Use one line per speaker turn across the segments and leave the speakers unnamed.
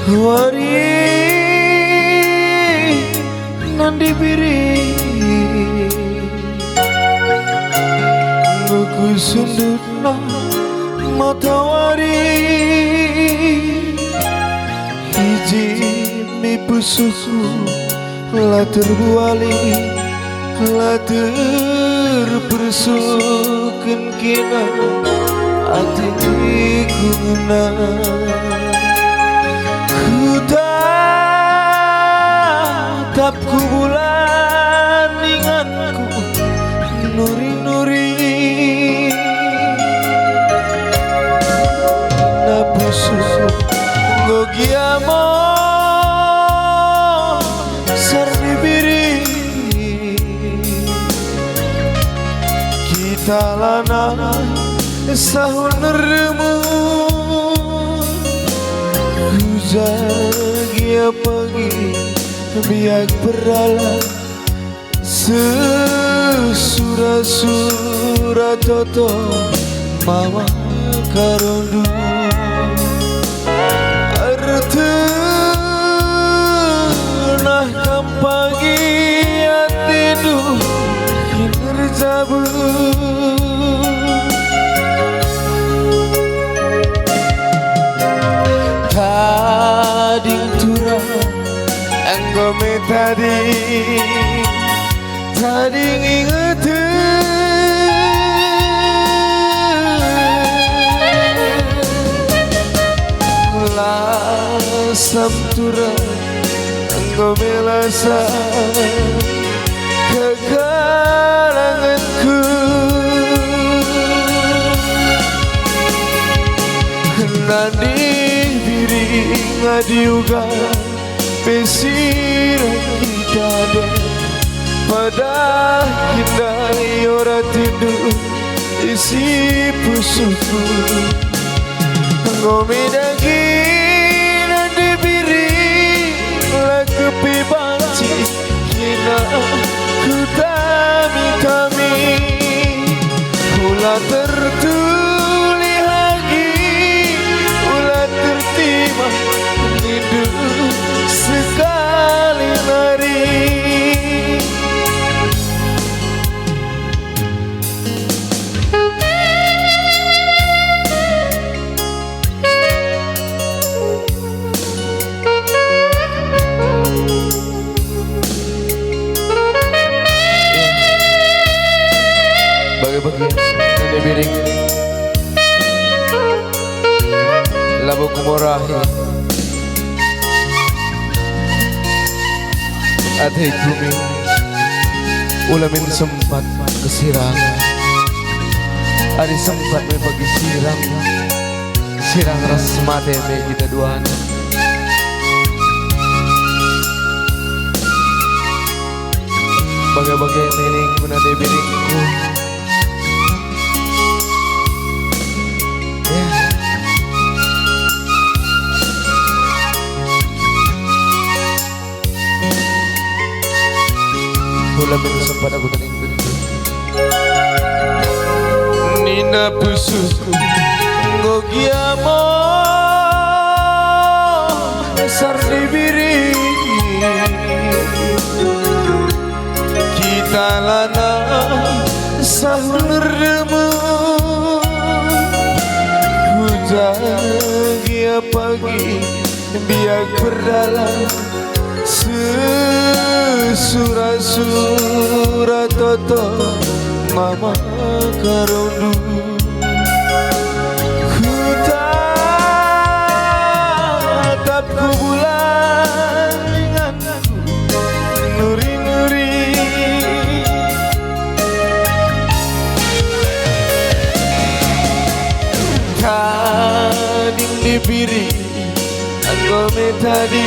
Wari nandi biri Nguku sundutna matawari Hiji nipu susu latar buali latar bersukan kina hatiku ngenang tatapku bulan ingatku nuri-nuri nabusu ngogiamo sarni biri kita lana sahunurmu Zagia pagi biak beralah Sesura-sura toto mama karondu Artenah kampagi atidu kinerjabu Tading tura anggome tading inget Lasam tura anggome lasa kekalanganku Nandi ngadiuga pesirah kita deh pada kita ora tindu isi pusuku ngomidagi nandi biri lagu pibanci kina kutami kami pula tertuli lagi pula tertima hidup sekali lari Bagi-bagi ini biring labuk murahi Adhai bumi ulamin sempat kesirangan Ada sempat me bagi sirang ras mate me kita duana Bagai-bagai nening menade biringku Ulamin sempat aku tening beriku Nina pusuku ngogiamo sarni biri Kita lana sahunurmu Hujagia pagi biak berdalam Sesura-sura toto mama karondu Ku tatapku bulan ingatku nuri-nuri piri Anggome tadi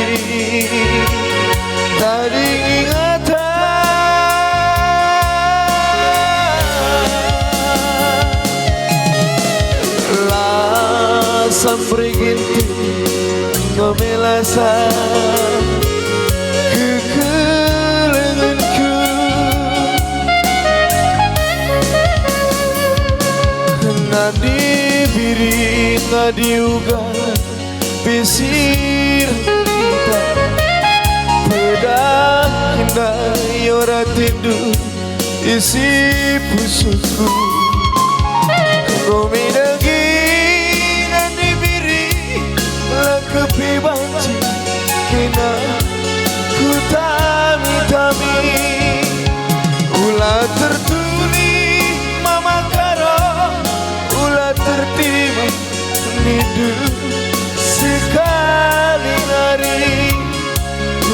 ingatan Lasam ginti Ngomelasa kekelenganku Nadi biri nadi uga Pisir kita Pedang indah yora tindu Isi pusukku Ngomi dagi nadi biri Lengkapi banci Kena ku tami-tami Ulah tertuli mama karo Ulah tertima nidu sekali hari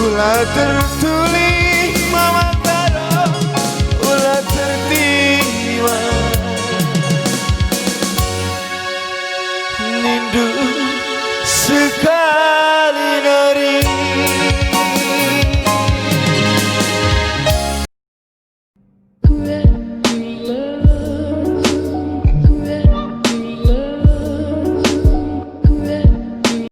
Ulah tertuli